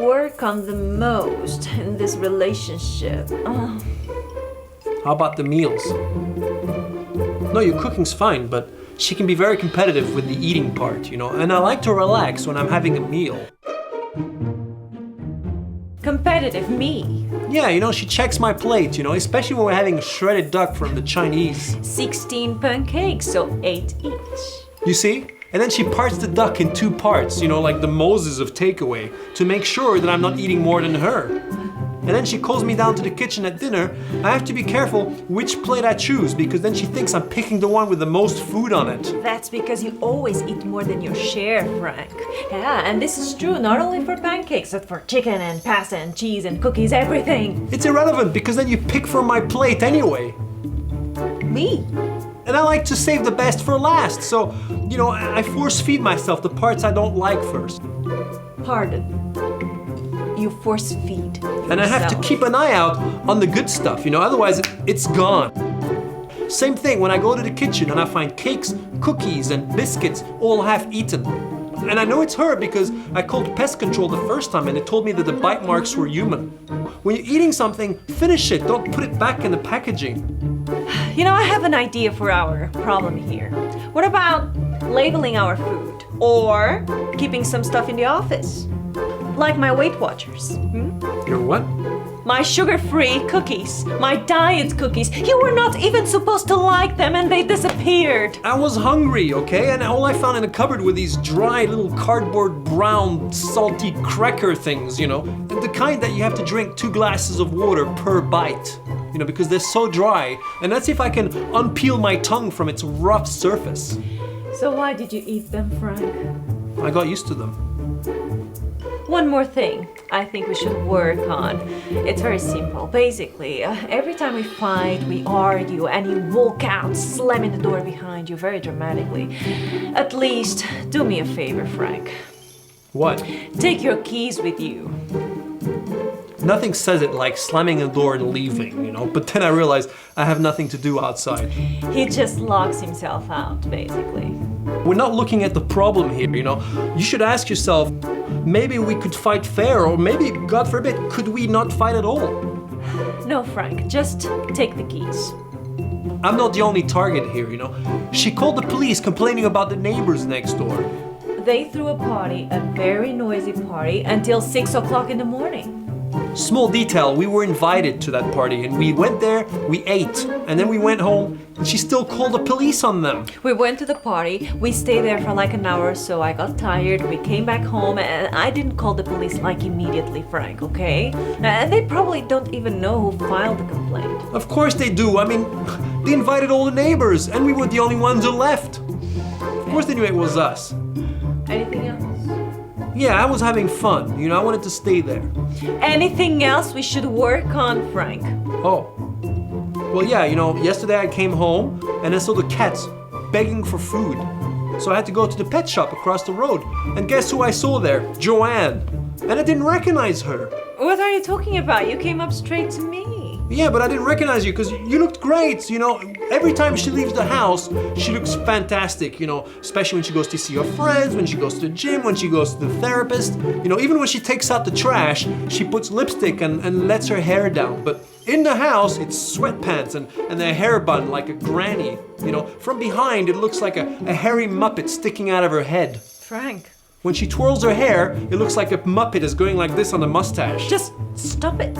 work on the most in this relationship? How about the meals? No, your cooking's fine, but she can be very competitive with the eating part, and I like to relax when I'm having a meal. Competitive me? Yeah, she checks my plate, especially when we're having a shredded duck from the Chinese. 16 pancakes, so 8 each. You see? And then she parts the duck in 2 parts, like the Moses of takeaway, to make sure that I'm not eating more than her. And then she calls me down to the kitchen at dinner. I have to be careful which plate I choose, because then she thinks I'm picking the one with the most food on it. That's because you always eat more than your share, Frank. Yeah, and this is true not only for pancakes, but for chicken and pasta and cheese and cookies, everything. It's irrelevant, because then you pick from my plate anyway. Me? And I like to save the best for last, so, I force feed myself the parts I don't like first. Pardon? You force feed yourself. And I have to keep an eye out on the good stuff, otherwise it's gone. Same thing when I go to the kitchen and I find cakes, cookies, and biscuits all half-eaten. And I know it's her because I called pest control the first time and they told me that the bite marks were human. When you're eating something, finish it, don't put it back in the packaging. I have an idea for our problem here. What about labeling our food? Or keeping some stuff in the office? Like my Weight Watchers. Your what? My sugar-free cookies. My diet cookies. You were not even supposed to like them and they disappeared. I was hungry, okay? And all I found in the cupboard were these dry little cardboard brown salty cracker things, the kind that you have to drink 2 glasses of water per bite, because they're so dry. And let's see if I can unpeel my tongue from its rough surface. So why did you eat them, Frank? I got used to them. One more thing I think we should work on. It's very simple. Basically, every time we fight, we argue, and you walk out, slamming the door behind you very dramatically. At least, do me a favor, Frank. What? Take your keys with you. Nothing says it like slamming a door and leaving, but then I realize I have nothing to do outside. He just locks himself out, basically. We're not looking at the problem here, You should ask yourself, maybe we could fight fair, or maybe, God forbid, could we not fight at all? No, Frank, just take the keys. I'm not the only target here, She called the police complaining about the neighbors next door. They threw a party, a very noisy party, until 6 o'clock in the morning. Small detail, we were invited to that party and we went there, we ate, and then we went home and she still called the police on them. We went to the party, we stayed there for like an hour or so, I got tired, we came back home and I didn't call the police like immediately, Frank, okay? And they probably don't even know who filed the complaint. Of course they do, they invited all the neighbors and we were the only ones who left. Of course they knew it was us. Anything else? Yeah, I was having fun, I wanted to stay there. Anything else we should work on, Frank? Oh. Well, yeah, yesterday I came home and I saw the cats begging for food. So I had to go to the pet shop across the road. And guess who I saw there? Joanne. And I didn't recognize her. What are you talking about? You came up straight to me. Yeah, but I didn't recognize you because you looked great, Every time she leaves the house, she looks fantastic, especially when she goes to see her friends, when she goes to the gym, when she goes to the therapist. Even when she takes out the trash, she puts lipstick and lets her hair down. But in the house, it's sweatpants and a hair bun like a granny. From behind, it looks like a hairy Muppet sticking out of her head. Frank. When she twirls her hair, it looks like a Muppet is going like this on the mustache. Just stop it.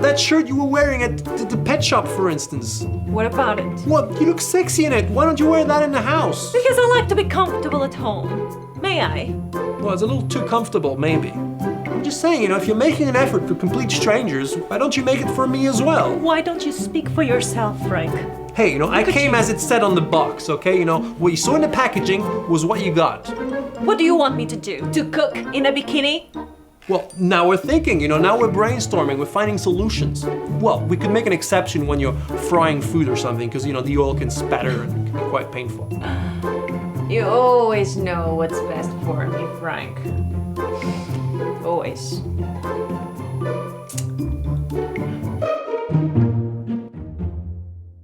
That shirt you were wearing at the pet shop, for instance. What about it? What? You look sexy in it. Why don't you wear that in the house? Because I like to be comfortable at home. May I? Well, it's a little too comfortable, maybe. I'm just saying, if you're making an effort for complete strangers, why don't you make it for me as well? Why don't you speak for yourself, Frank? Hey, I came as it said on the box, okay? What you saw in the packaging was what you got. What do you want me to do? To cook in a bikini? Well, now we're thinking, now we're brainstorming, we're finding solutions. Well, we could make an exception when you're frying food or something, because, the oil can spatter and it can be quite painful. You always know what's best for me, Frank. Always.